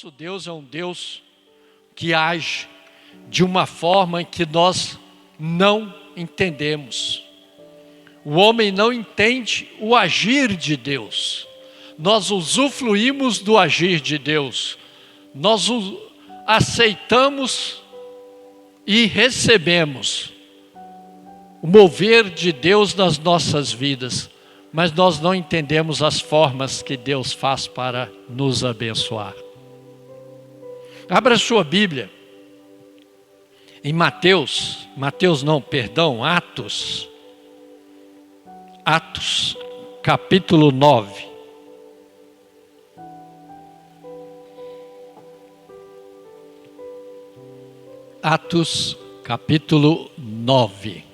nosso Deus é um Deus que age de uma forma que nós não entendemos. O homem não entende o agir de Deus. Nós usufruímos do agir de Deus. Nós aceitamos e recebemos o mover de Deus nas nossas vidas, mas nós não entendemos as formas que Deus faz para nos abençoar. Abra sua Bíblia em Atos, capítulo 9. Atos, capítulo 9.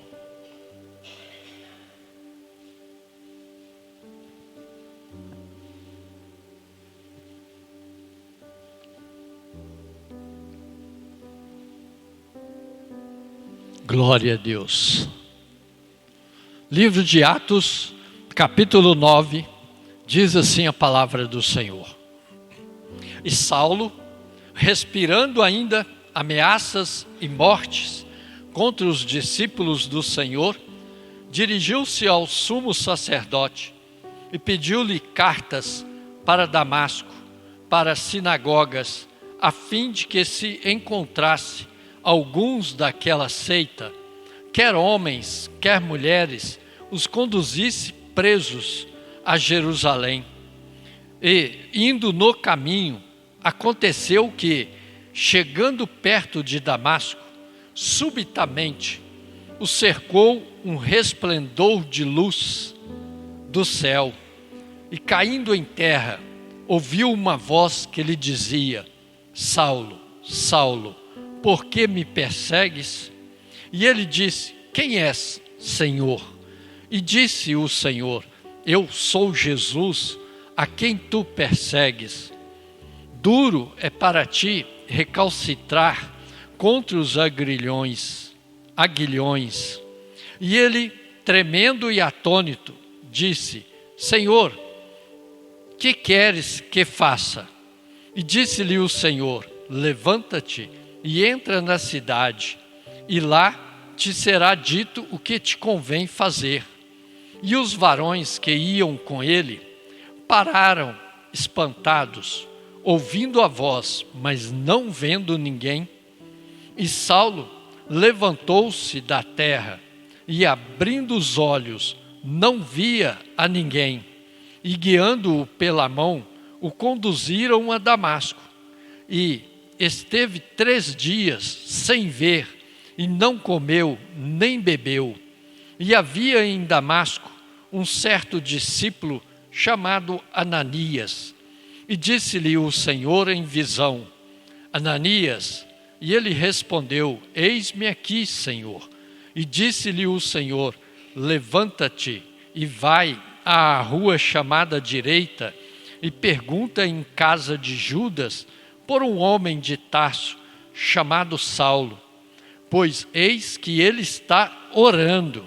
Glória a Deus. Livro de Atos, capítulo 9, diz assim a palavra do Senhor. E Saulo, respirando ainda ameaças e mortes contra os discípulos do Senhor, dirigiu-se ao sumo sacerdote e pediu-lhe cartas para Damasco, para as sinagogas, a fim de que se encontrasse alguns daquela seita, quer homens, quer mulheres, os conduzisse presos a Jerusalém. E, indo no caminho, aconteceu que, chegando perto de Damasco, subitamente o cercou um resplendor de luz do céu, e caindo em terra, ouviu uma voz que lhe dizia: Saulo, Saulo, por que me persegues? E ele disse: quem és, Senhor? E disse o Senhor: eu sou Jesus, a quem tu persegues. Duro é para ti recalcitrar contra os aguilhões. E ele, tremendo e atônito, disse: Senhor, que queres que faça? E disse-lhe o Senhor: levanta-te e entra na cidade, e lá te será dito o que te convém fazer. E os varões que iam com ele pararam espantados, ouvindo a voz, mas não vendo ninguém. E Saulo levantou-se da terra e, abrindo os olhos, não via a ninguém. E guiando-o pela mão, o conduziram a Damasco. E esteve 3 dias sem ver, e não comeu nem bebeu. E havia em Damasco um certo discípulo chamado Ananias. E disse-lhe o Senhor em visão: Ananias. E ele respondeu: eis-me aqui, Senhor. E disse-lhe o Senhor: levanta-te e vai à rua chamada Direita, e pergunta em casa de Judas por um homem de Tarso chamado Saulo, pois eis que ele está orando.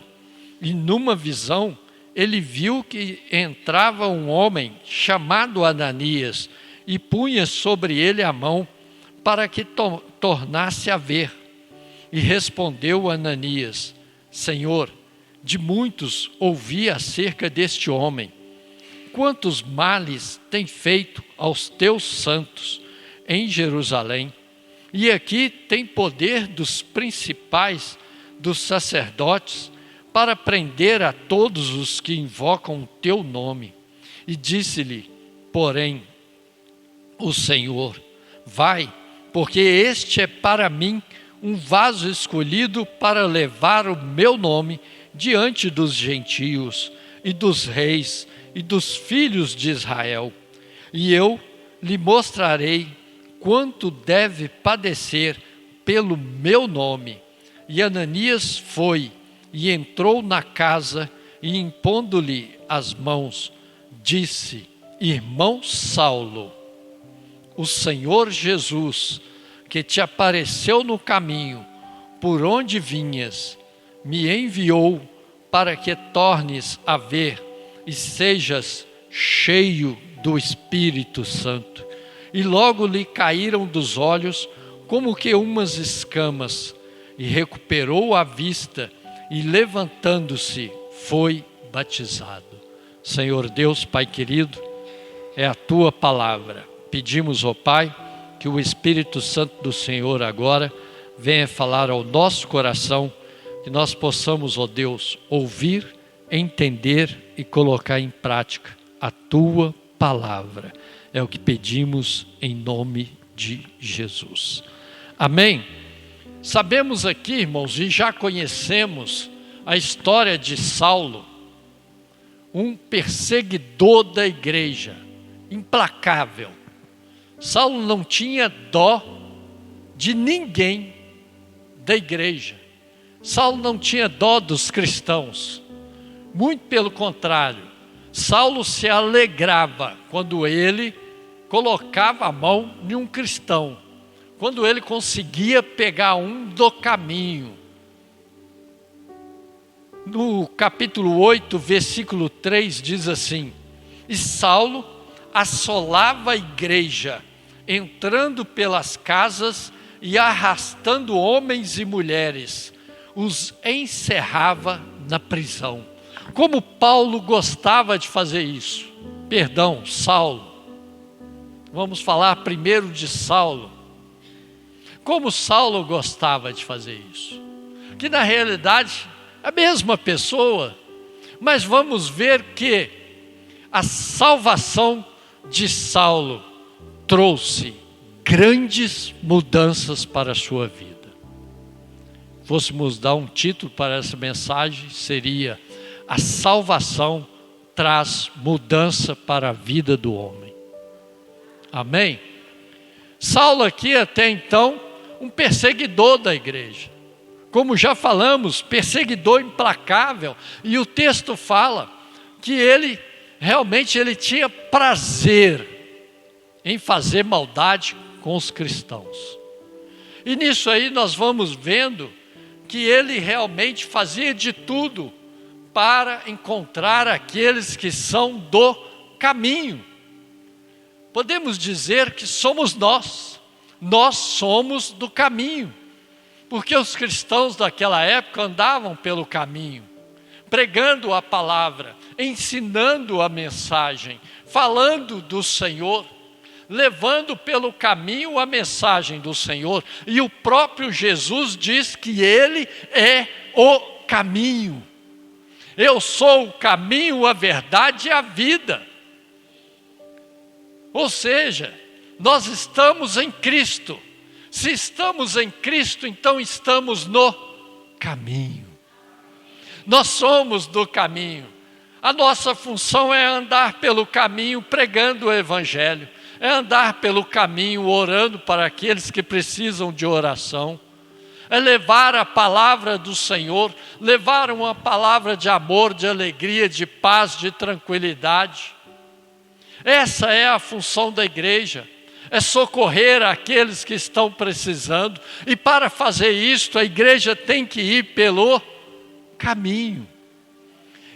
E numa visão ele viu que entrava um homem chamado Ananias e punha sobre ele a mão para que tornasse a ver. E respondeu Ananias: Senhor, de muitos ouvi acerca deste homem, quantos males tem feito aos teus santos em Jerusalém, e aqui tem poder dos principais dos sacerdotes para prender a todos os que invocam o teu nome. E disse-lhe, porém, o Senhor: vai, porque este é para mim um vaso escolhido para levar o meu nome diante dos gentios e dos reis e dos filhos de Israel. E eu lhe mostrarei quanto deve padecer pelo meu nome. E Ananias foi e entrou na casa, e impondo-lhe as mãos, disse: irmão Saulo, o Senhor Jesus, que te apareceu no caminho por onde vinhas, me enviou para que tornes a ver e sejas cheio do Espírito Santo. e logo lhe caíram dos olhos como que umas escamas, e recuperou a vista, e levantando-se, foi batizado. Senhor Deus, Pai querido, é a Tua palavra. Pedimos, ó Pai, que o Espírito Santo do Senhor agora venha falar ao nosso coração, que nós possamos, ó Deus, ouvir, entender e colocar em prática a Tua palavra. É o que pedimos em nome de Jesus. Amém? Sabemos aqui, irmãos, e já conhecemos a história de Saulo, um perseguidor da igreja, implacável. Saulo não tinha dó de ninguém da igreja. Saulo não tinha dó dos cristãos. Muito pelo contrário, Saulo se alegrava quando ele colocava a mão em um cristão, quando ele conseguia pegar um do caminho. No capítulo 8, versículo 3, diz assim: e Saulo assolava a igreja, entrando pelas casas e arrastando homens e mulheres, os encerrava na prisão. Como Paulo gostava de fazer isso. Saulo. Vamos falar primeiro de Saulo. Como Saulo gostava de fazer isso. Que na realidade, a mesma pessoa, mas vamos ver que a salvação de Saulo trouxe grandes mudanças para a sua vida. Fôssemos dar um título para essa mensagem, seria: a salvação traz mudança para a vida do homem. Amém? Saulo aqui até então, um perseguidor da igreja. Como já falamos, perseguidor implacável. E o texto fala que ele tinha prazer em fazer maldade com os cristãos. E nisso aí nós vamos vendo que ele realmente fazia de tudo para encontrar aqueles que são do caminho. Podemos dizer que somos nós somos do caminho, porque os cristãos daquela época andavam pelo caminho, pregando a palavra, ensinando a mensagem, falando do Senhor, levando pelo caminho a mensagem do Senhor. E o próprio Jesus diz que Ele é o caminho. Eu sou o caminho, a verdade e a vida. Ou seja, nós estamos em Cristo. Se estamos em Cristo, então estamos no caminho. Nós somos do caminho. A nossa função é andar pelo caminho pregando o Evangelho. É andar pelo caminho orando para aqueles que precisam de oração. É levar a palavra do Senhor, levar uma palavra de amor, de alegria, de paz, de tranquilidade. Essa é a função da igreja. É socorrer aqueles que estão precisando. E para fazer isso, a igreja tem que ir pelo caminho.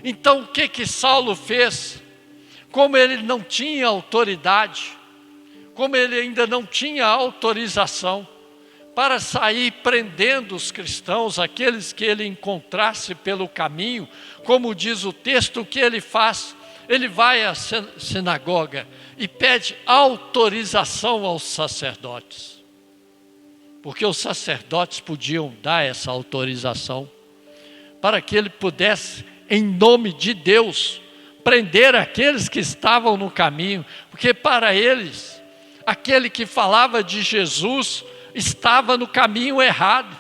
Então o que Saulo fez? Como ele não tinha autoridade, como ele ainda não tinha autorização para sair prendendo os cristãos, aqueles que ele encontrasse pelo caminho, como diz o texto, o que ele faz? Ele vai à sinagoga e pede autorização aos sacerdotes, porque os sacerdotes podiam dar essa autorização para que ele pudesse, em nome de Deus, prender aqueles que estavam no caminho, porque para eles, aquele que falava de Jesus estava no caminho errado.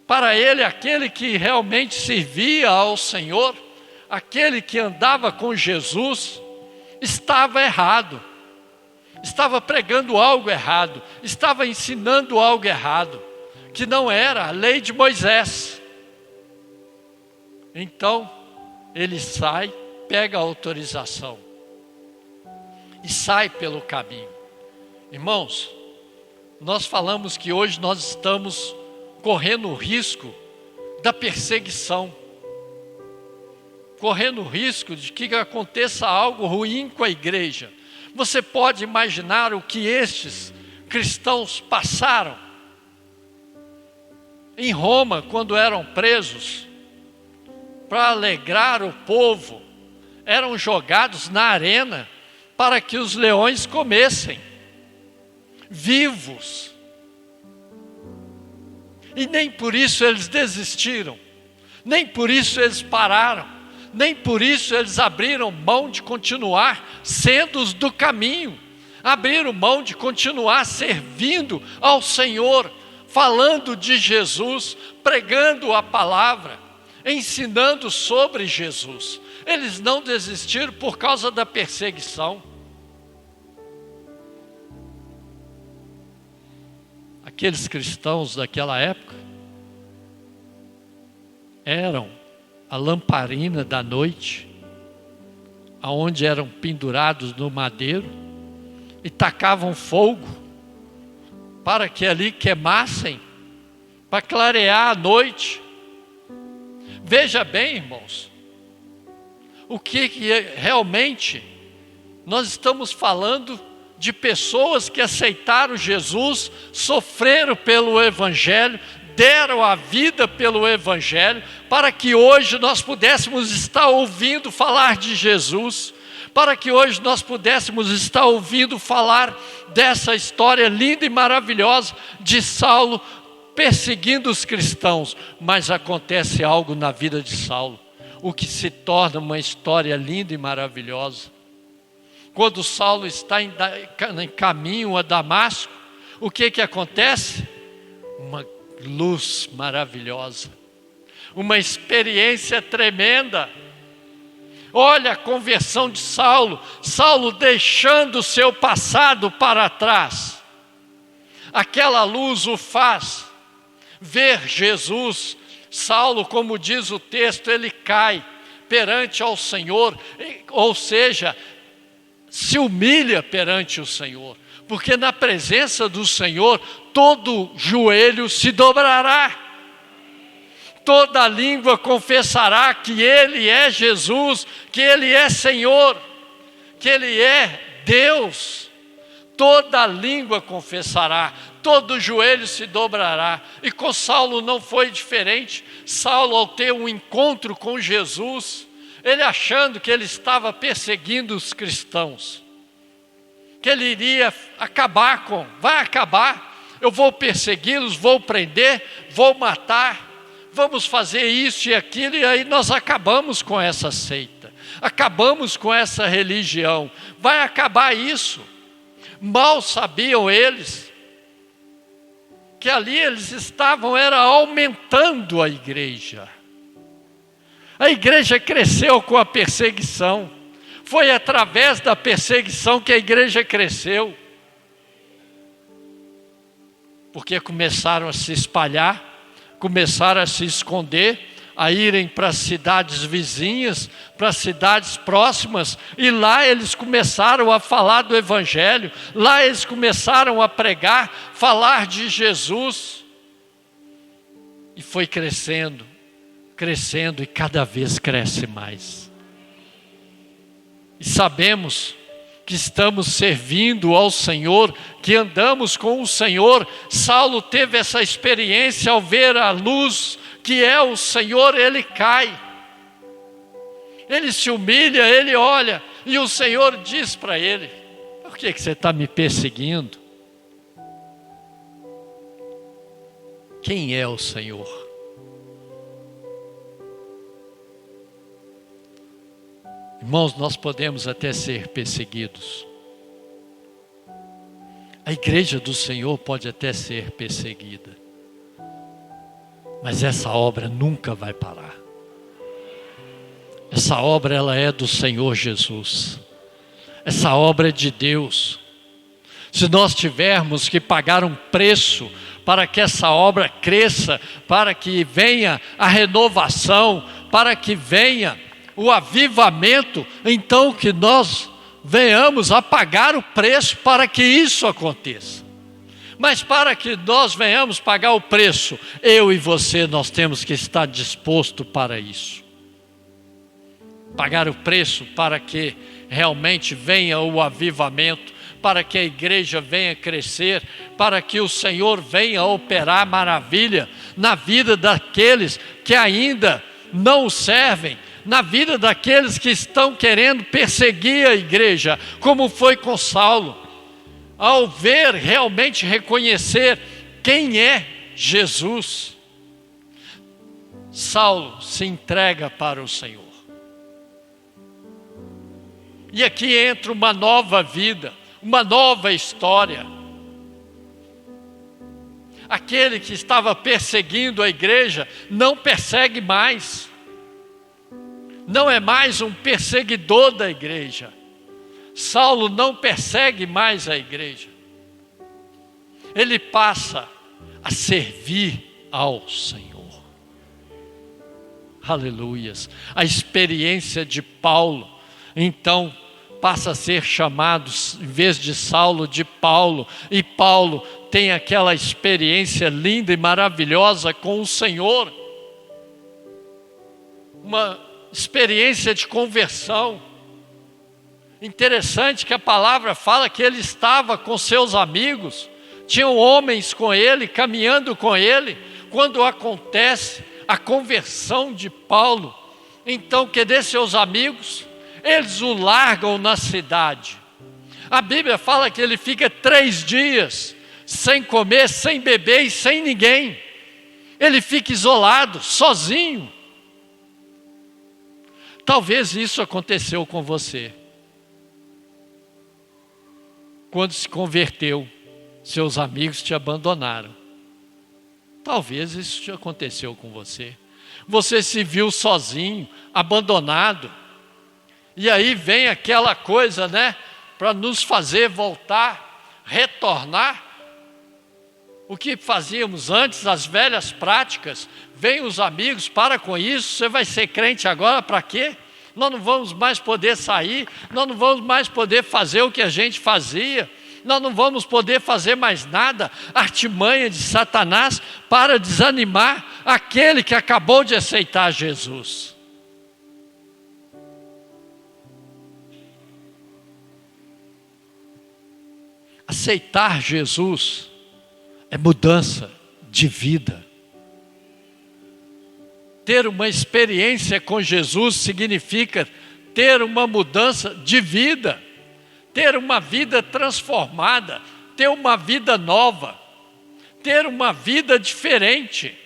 Para ele, aquele que realmente servia ao Senhor, aquele que andava com Jesus, estava errado, estava pregando algo errado, estava ensinando algo errado, que não era a lei de Moisés. Então, ele sai, pega a autorização e sai pelo caminho. Irmãos, nós falamos que hoje nós estamos correndo o risco da perseguição, correndo o risco de que aconteça algo ruim com a igreja. Você pode imaginar o que estes cristãos passaram em Roma, quando eram presos, para alegrar o povo, eram jogados na arena para que os leões comessem, vivos. E nem por isso eles desistiram, nem por isso eles pararam, nem por isso eles abriram mão de continuar sendo os do caminho, abriram mão de continuar servindo ao Senhor, falando de Jesus, pregando a palavra, ensinando sobre Jesus. Eles não desistiram por causa da perseguição. Aqueles cristãos daquela época eram a lamparina da noite, aonde eram pendurados no madeiro e tacavam fogo para que ali queimassem, para clarear a noite. Veja bem, irmãos, o que realmente nós estamos falando de pessoas que aceitaram Jesus, sofreram pelo Evangelho, deram a vida pelo Evangelho, para que hoje nós pudéssemos estar ouvindo falar de Jesus, para que hoje nós pudéssemos estar ouvindo falar dessa história linda e maravilhosa de Saulo perseguindo os cristãos. Mas acontece algo na vida de Saulo, o que se torna uma história linda e maravilhosa. Quando Saulo está em caminho a Damasco, o que acontece? Uma luz maravilhosa, uma experiência tremenda. Olha a conversão de Saulo, Saulo deixando o seu passado para trás. Aquela luz o faz ver Jesus. Saulo, como diz o texto, ele cai perante ao Senhor, ou seja, se humilha perante o Senhor, porque na presença do Senhor todo joelho se dobrará, toda língua confessará que Ele é Jesus, que Ele é Senhor, que Ele é Deus. Toda língua confessará, todo joelho se dobrará. E com Saulo não foi diferente. Saulo, ao ter um encontro com Jesus, ele achando que ele estava perseguindo os cristãos, que ele iria vai acabar, eu vou persegui-los, vou prender, vou matar, vamos fazer isso e aquilo, e aí nós acabamos com essa seita, acabamos com essa religião, vai acabar isso. Mal sabiam eles que ali eles estavam aumentando a igreja. A igreja cresceu com a perseguição. Foi através da perseguição que a igreja cresceu. Porque começaram a se espalhar, começaram a se esconder, a irem para as cidades vizinhas, para as cidades próximas, e lá eles começaram a falar do Evangelho, lá eles começaram a pregar, falar de Jesus, e foi crescendo, crescendo, e cada vez cresce mais. E sabemos que estamos servindo ao Senhor, que andamos com o Senhor. Saulo teve essa experiência ao ver a luz que é o Senhor, ele cai, ele se humilha, ele olha, e o Senhor diz para ele: por que você está me perseguindo? Quem é o Senhor? Irmãos, nós podemos até ser perseguidos, a igreja do Senhor pode até ser perseguida, mas essa obra nunca vai parar. Essa obra, ela é do Senhor Jesus. Essa obra é de Deus. Se nós tivermos que pagar um preço para que essa obra cresça, para que venha a renovação, para que venha o avivamento, então que nós venhamos a pagar o preço para que isso aconteça. Mas para que nós venhamos pagar o preço, eu e você, nós temos que estar disposto para isso. Pagar o preço para que realmente venha o avivamento, para que a igreja venha crescer, para que o Senhor venha operar maravilha na vida daqueles que ainda não o servem, na vida daqueles que estão querendo perseguir a igreja, como foi com Saulo. Ao ver, realmente reconhecer quem é Jesus, Saulo se entrega para o Senhor. E aqui entra uma nova vida, uma nova história. Aquele que estava perseguindo a igreja não persegue mais. Não é mais um perseguidor da igreja. Saulo não persegue mais a igreja. Ele passa a servir ao Senhor. Aleluias. A experiência de Paulo, então, passa a ser chamado, em vez de Saulo, de Paulo. E Paulo tem aquela experiência linda e maravilhosa com o Senhor. Uma experiência de conversão. Interessante que a palavra fala que ele estava com seus amigos, tinham homens com ele, caminhando com ele. Quando acontece a conversão de Paulo, então, cadê seus amigos? Eles o largam na cidade. A Bíblia fala que ele fica 3 dias sem comer, sem beber e sem ninguém. Ele fica isolado, sozinho. Talvez isso aconteceu com você. Quando se converteu, seus amigos te abandonaram. Talvez isso já aconteceu com você. Você se viu sozinho, abandonado. E aí vem aquela coisa, né? Para nos fazer voltar, retornar. O que fazíamos antes, as velhas práticas. Vem os amigos, para com isso. Você vai ser crente agora para quê? Nós não vamos mais poder sair. Nós não vamos mais poder fazer o que a gente fazia. Nós não vamos poder fazer mais nada. Artimanha de Satanás para desanimar aquele que acabou de aceitar Jesus. Aceitar Jesus é mudança de vida. Ter uma experiência com Jesus significa ter uma mudança de vida, ter uma vida transformada, ter uma vida nova, ter uma vida diferente.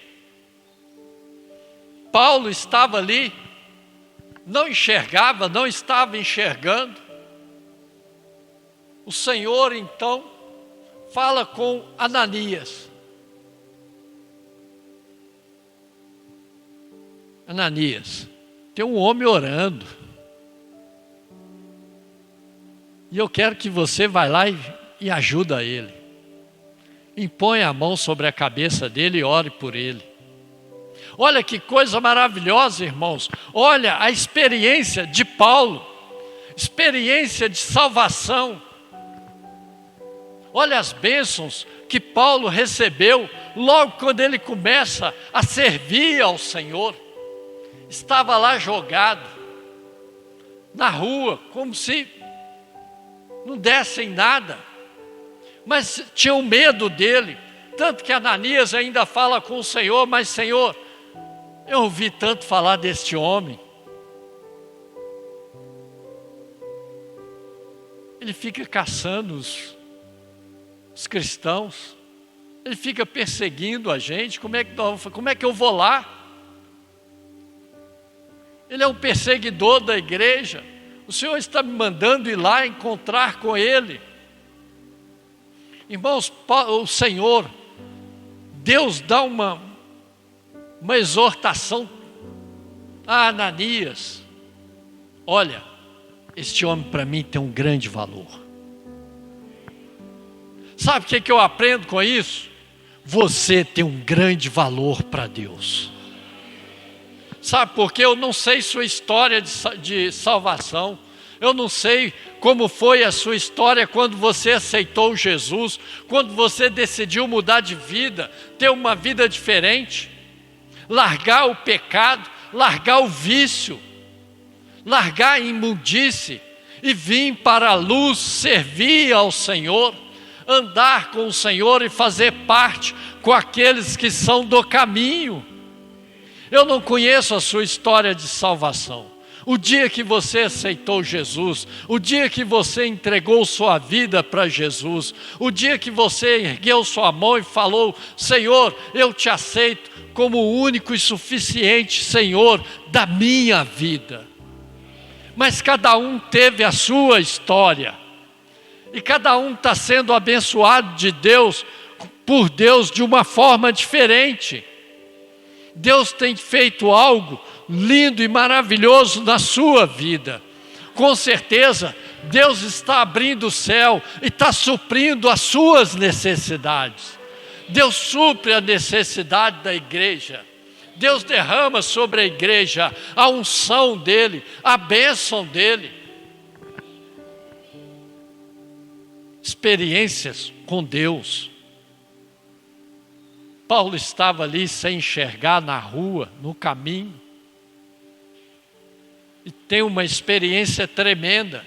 Paulo estava ali, não enxergava, não estava enxergando. O Senhor então fala com Ananias. Ananias, tem um homem orando. E eu quero que você vá lá e ajuda ele. Impõe a mão sobre a cabeça dele e ore por ele. Olha que coisa maravilhosa, irmãos. Olha a experiência de Paulo. Experiência de salvação. Olha as bênçãos que Paulo recebeu logo quando ele começa a servir ao Senhor. Estava lá jogado na rua, como se não dessem nada, mas tinham medo dele, tanto que Ananias ainda fala com o Senhor: mas Senhor, eu ouvi tanto falar deste homem. Ele fica caçando os cristãos, ele fica perseguindo a gente. Como é que eu vou lá? Ele é um perseguidor da igreja. O Senhor está me mandando ir lá encontrar com ele. Irmãos, o Senhor, Deus dá uma exortação a Ananias. Olha, este homem para mim tem um grande valor. Sabe o que eu aprendo com isso? Você tem um grande valor para Deus. Sabe por quê? Eu não sei sua história de salvação. Eu não sei como foi a sua história quando você aceitou Jesus, quando você decidiu mudar de vida, ter uma vida diferente, largar o pecado, largar o vício, largar a imundície e vim para a luz servir ao Senhor, andar com o Senhor e fazer parte com aqueles que são do caminho. Eu não conheço a sua história de salvação. O dia que você aceitou Jesus, o dia que você entregou sua vida para Jesus, o dia que você ergueu sua mão e falou: Senhor, eu te aceito como o único e suficiente Senhor da minha vida. Mas cada um teve a sua história, e cada um está sendo abençoado de Deus, por Deus, de uma forma diferente. Deus tem feito algo lindo e maravilhoso na sua vida. Com certeza, Deus está abrindo o céu e está suprindo as suas necessidades. Deus supre a necessidade da igreja. Deus derrama sobre a igreja a unção dEle, a bênção dEle. Experiências com Deus. Paulo estava ali sem enxergar na rua, no caminho. E tem uma experiência tremenda.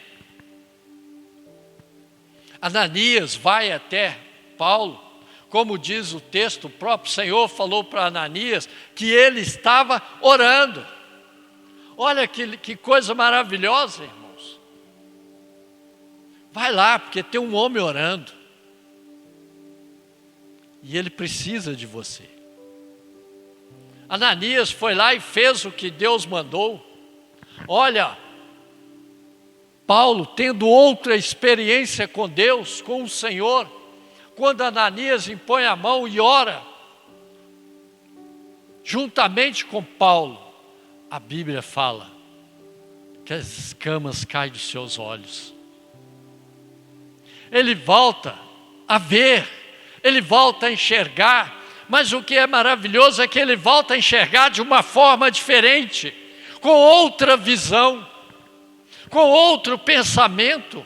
Ananias vai até Paulo. Como diz o texto, o próprio Senhor falou para Ananias que ele estava orando. Olha que coisa maravilhosa, irmãos. Vai lá, porque tem um homem orando. E ele precisa de você. Ananias foi lá e fez o que Deus mandou. Olha, Paulo tendo outra experiência com Deus, com o Senhor, quando Ananias impõe a mão e ora, juntamente com Paulo, a Bíblia fala que as escamas caem dos seus olhos. Ele volta a ver, ele volta a enxergar, mas o que é maravilhoso é que ele volta a enxergar de uma forma diferente, com outra visão, com outro pensamento,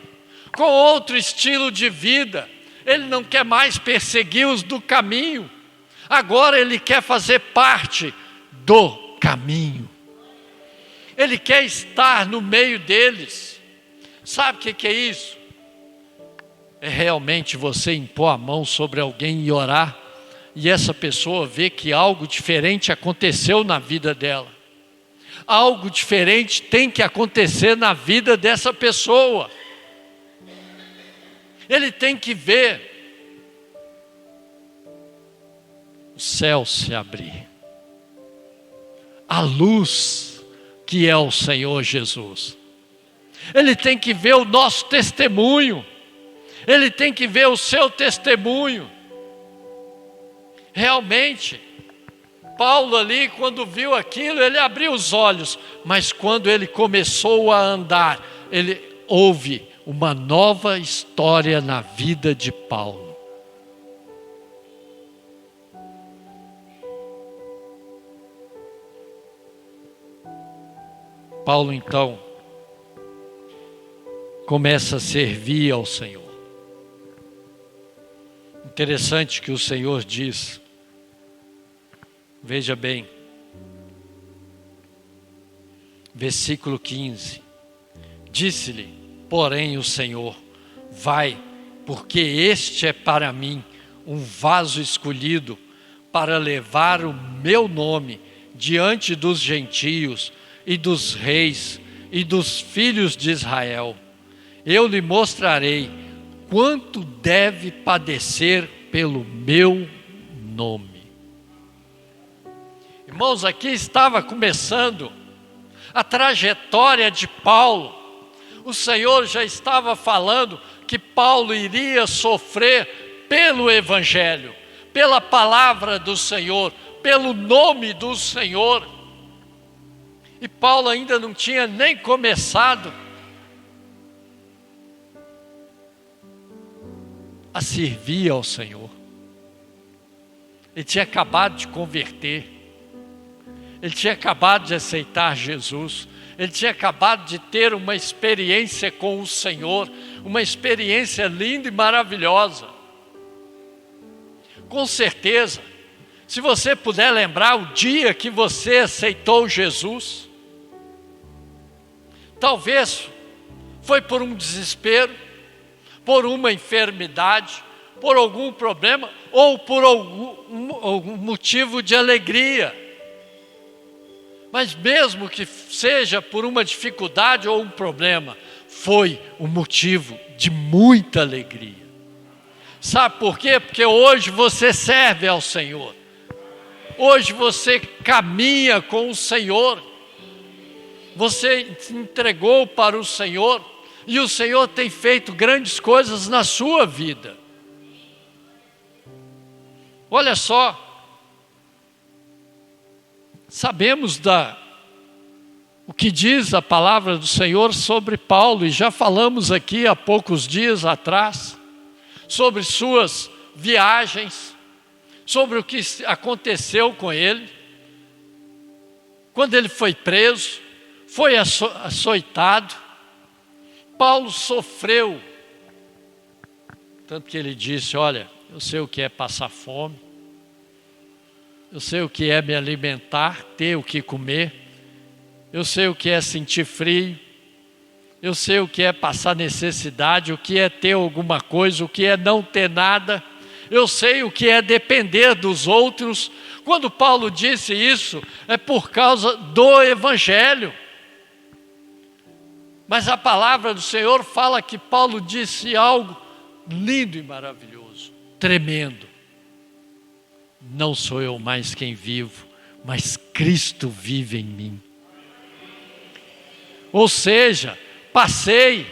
com outro estilo de vida. Ele não quer mais perseguir os do caminho, agora ele quer fazer parte do caminho. Ele quer estar no meio deles. Sabe o que é isso? É realmente você impor a mão sobre alguém e orar, e essa pessoa vê que algo diferente aconteceu na vida dela. Algo diferente tem que acontecer na vida dessa pessoa. Ele tem que ver o céu se abrir, a luz que é o Senhor Jesus. Ele tem que ver o nosso testemunho, ele tem que ver o seu testemunho. Realmente, Paulo ali, quando viu aquilo, ele abriu os olhos, mas quando ele começou a andar, ele houve uma nova história na vida de Paulo. Paulo então começa a servir ao Senhor. Interessante que o Senhor diz, veja bem, versículo 15, disse-lhe, porém o Senhor, vai, porque este é para mim um vaso escolhido para levar o meu nome diante dos gentios e dos reis e dos filhos de Israel. Eu lhe mostrarei quanto deve padecer pelo meu nome. Irmãos, aqui estava começando a trajetória de Paulo. O Senhor já estava falando que Paulo iria sofrer pelo Evangelho, pela palavra do Senhor, pelo nome do Senhor. E Paulo ainda não tinha nem começado a servir ao Senhor. Ele tinha acabado de converter. Ele tinha acabado de aceitar Jesus. Ele tinha acabado de ter uma experiência com o Senhor, uma experiência linda e maravilhosa. Com certeza, se você puder lembrar o dia que você aceitou Jesus, talvez Foi por um desespero, por uma enfermidade, por algum problema ou por algum motivo de alegria. Mas mesmo que seja por uma dificuldade ou um problema, foi um motivo de muita alegria. Sabe por quê? Porque hoje você serve ao Senhor. Hoje você caminha com o Senhor. Você se entregou para o Senhor e o Senhor tem feito grandes coisas na sua vida. Olha só, sabemos o que diz a palavra do Senhor sobre Paulo, e já falamos aqui há poucos dias atrás, sobre suas viagens, sobre o que aconteceu com ele, quando ele foi preso, foi açoitado. Paulo sofreu, tanto que ele disse: olha, eu sei o que é passar fome, eu sei o que é me alimentar, ter o que comer, eu sei o que é sentir frio, eu sei o que é passar necessidade, o que é ter alguma coisa, o que é não ter nada, eu sei o que é depender dos outros. Quando Paulo disse isso, é por causa do Evangelho. Mas a palavra do Senhor fala que Paulo disse algo lindo e maravilhoso, tremendo. Não sou eu mais quem vivo, mas Cristo vive em mim. Ou seja, passei,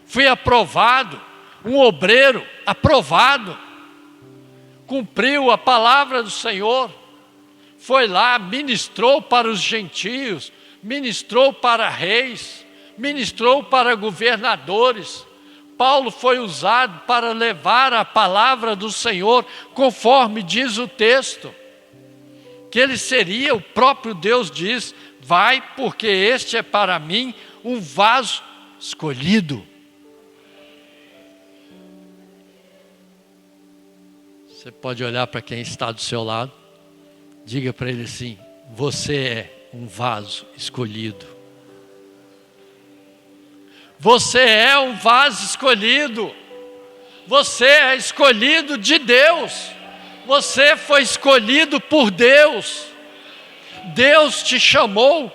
fui aprovado, um obreiro aprovado, cumpriu a palavra do Senhor, foi lá, ministrou para os gentios, ministrou para reis, ministrou para governadores. Paulo foi usado para levar a palavra do Senhor, conforme diz o texto, que ele seria, o próprio Deus diz: vai, porque este é para mim um vaso escolhido. Você pode olhar para quem está do seu lado, diga para ele assim: você é um vaso escolhido. Você é um vaso escolhido. Você é escolhido de Deus. Você foi escolhido por Deus. Deus te chamou.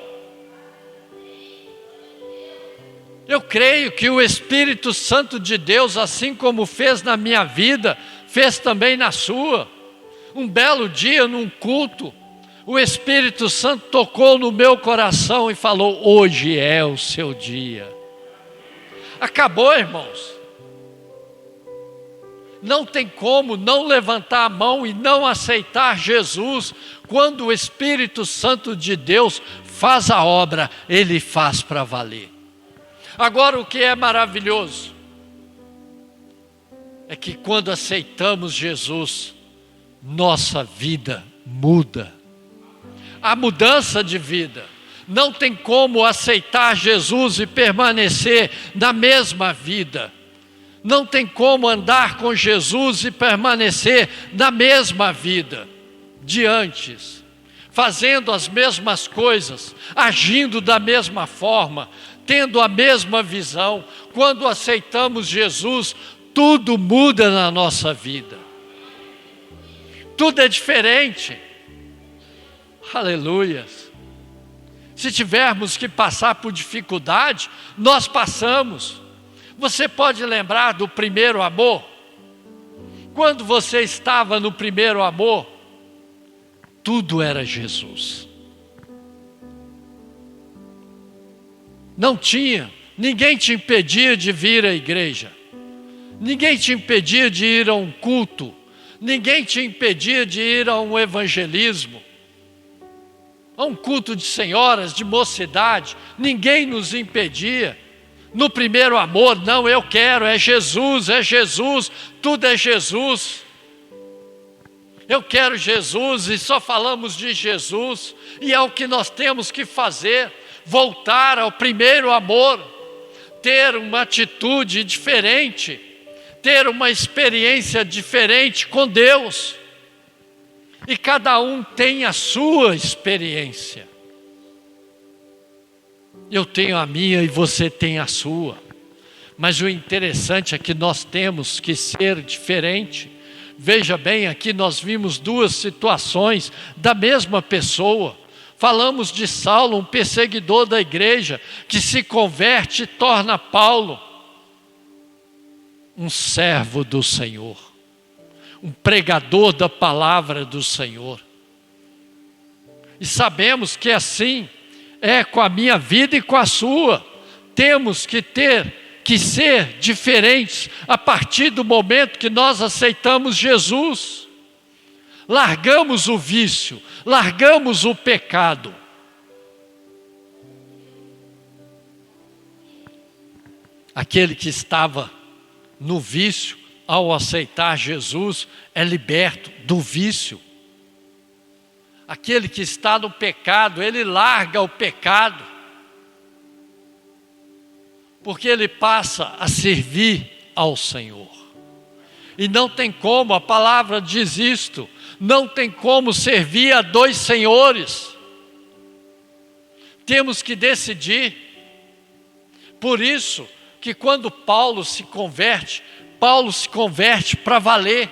Eu creio que o Espírito Santo de Deus, assim como fez na minha vida, fez também na sua. Um belo dia, num culto, o Espírito Santo tocou no meu coração e falou: hoje é o seu dia. Acabou, irmãos. Não tem como não levantar a mão e não aceitar Jesus. Quando o Espírito Santo de Deus faz a obra, Ele faz para valer. Agora, o que é maravilhoso é que quando aceitamos Jesus, nossa vida muda. A mudança de vida. Não tem como aceitar Jesus e permanecer na mesma vida. Não tem como andar com Jesus e permanecer na mesma vida de antes, fazendo as mesmas coisas, agindo da mesma forma, tendo a mesma visão. Quando aceitamos Jesus, tudo muda na nossa vida. Tudo é diferente. Aleluia. Se tivermos que passar por dificuldade, nós passamos. Você pode lembrar do primeiro amor? Quando você estava no primeiro amor, tudo era Jesus. Não tinha, ninguém te impedia de vir à igreja. Ninguém te impedia de ir a um culto. Ninguém te impedia de ir a um evangelismo. A um culto de senhoras, de mocidade. Ninguém nos impedia. No primeiro amor, não, eu quero, é Jesus, tudo é Jesus. Eu quero Jesus e só falamos de Jesus. E é o que nós temos que fazer, voltar ao primeiro amor, ter uma atitude diferente, ter uma experiência diferente com Deus. E cada um tem a sua experiência. Eu tenho a minha e você tem a sua. Mas o interessante é que nós temos que ser diferente. Veja bem, aqui nós vimos duas situações da mesma pessoa. Falamos de Saulo, um perseguidor da igreja, que se converte e torna Paulo um servo do Senhor, um pregador da palavra do Senhor. E sabemos que assim é com a minha vida e com a sua. Temos que ser diferentes a partir do momento que nós aceitamos Jesus. Largamos o vício, largamos o pecado. Aquele que estava no vício, ao aceitar Jesus, é liberto do vício. Aquele que está no pecado, ele larga o pecado, porque ele passa a servir ao Senhor. E não tem como, a palavra diz isto, não tem como servir a dois senhores. Temos que decidir. Por isso que quando Paulo se converte para valer.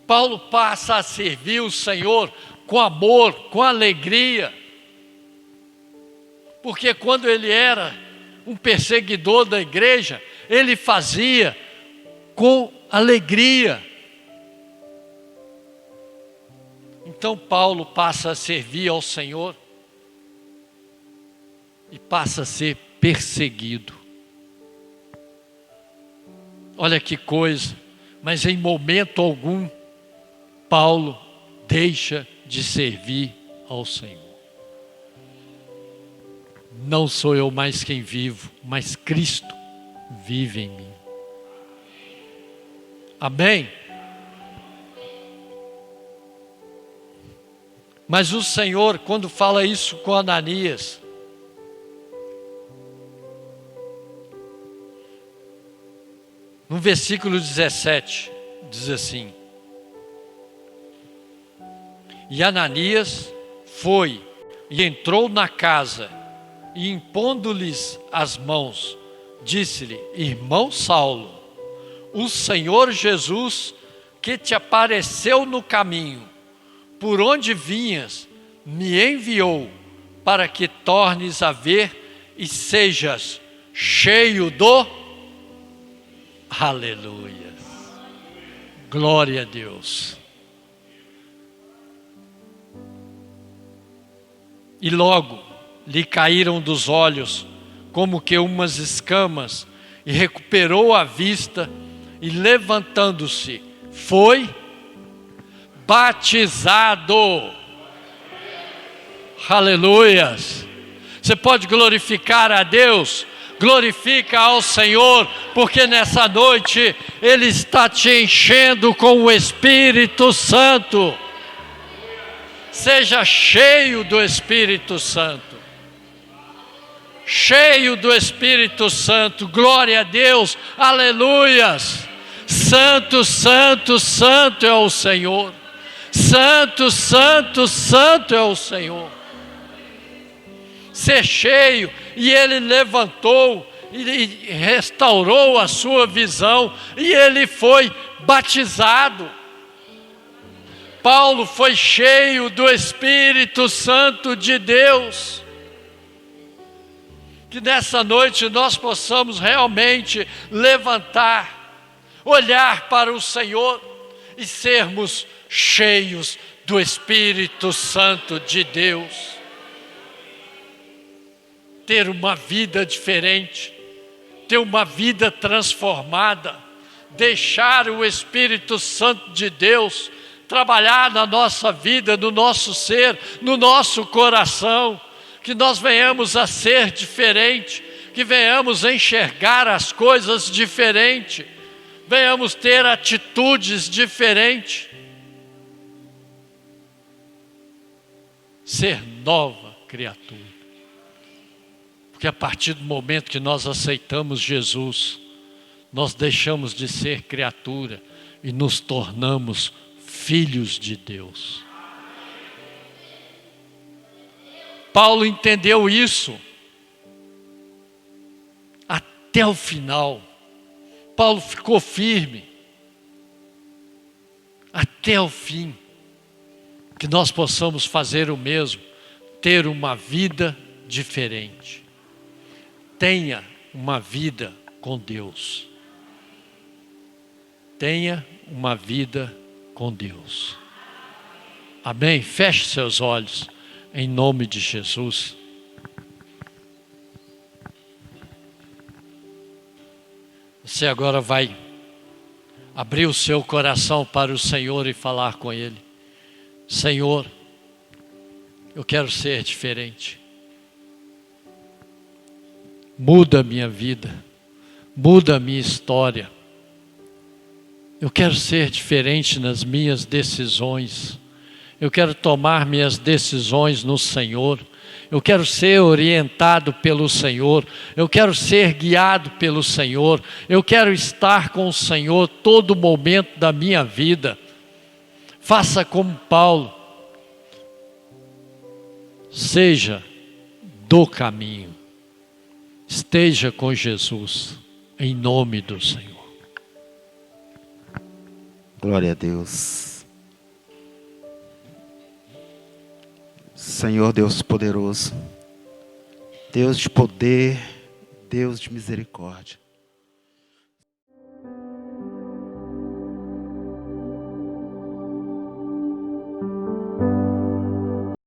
Paulo passa a servir o Senhor com amor, com alegria. Porque quando ele era um perseguidor da igreja, ele fazia com alegria. Então Paulo passa a servir ao Senhor e passa a ser perseguido. Olha que coisa, mas em momento algum Paulo deixa de servir ao Senhor. Não sou eu mais quem vivo, mas Cristo vive em mim. Amém? Mas o Senhor, quando fala isso com Ananias, no versículo 17, diz assim: e Ananias foi e entrou na casa, e impondo-lhes as mãos, disse-lhe: irmão Saulo, o Senhor Jesus, que te apareceu no caminho, por onde vinhas, me enviou, para que tornes a ver e sejas cheio do... Aleluia! Glória a Deus! E logo lhe caíram dos olhos como que umas escamas, e recuperou a vista, e levantando-se, foi batizado. Aleluias! Você pode glorificar a Deus? Glorifica ao Senhor, porque nessa noite Ele está te enchendo com o Espírito Santo. Seja cheio do Espírito Santo. Cheio do Espírito Santo. Glória a Deus. Aleluias. Santo, santo, santo é o Senhor. Santo, santo, santo é o Senhor. Ser cheio, e ele levantou e restaurou a sua visão, e ele foi batizado. Paulo foi cheio do Espírito Santo de Deus. Que nessa noite nós possamos realmente levantar, olhar para o Senhor e sermos cheios do Espírito Santo de Deus. Ter uma vida diferente, ter uma vida transformada, deixar o Espírito Santo de Deus trabalhar na nossa vida, no nosso ser, no nosso coração, que nós venhamos a ser diferente, que venhamos a enxergar as coisas diferente, venhamos ter atitudes diferentes, ser nova criatura. Porque a partir do momento que nós aceitamos Jesus, nós deixamos de ser criatura e nos tornamos filhos de Deus. Paulo entendeu isso até o final. Paulo ficou firme até o fim. Que nós possamos fazer o mesmo, ter uma vida diferente. Tenha uma vida com Deus. Tenha uma vida com Deus. Amém? Feche seus olhos, em nome de Jesus. Você agora vai abrir o seu coração para o Senhor e falar com Ele. Senhor, eu quero ser diferente. Muda a minha vida, muda a minha história. Eu quero ser diferente nas minhas decisões. Eu quero tomar minhas decisões no Senhor. Eu quero ser orientado pelo Senhor. Eu quero ser guiado pelo Senhor. Eu quero estar com o Senhor todo momento da minha vida. Faça como Paulo. Seja do caminho. Esteja com Jesus, em nome do Senhor. Glória a Deus. Senhor Deus poderoso, Deus de poder, Deus de misericórdia.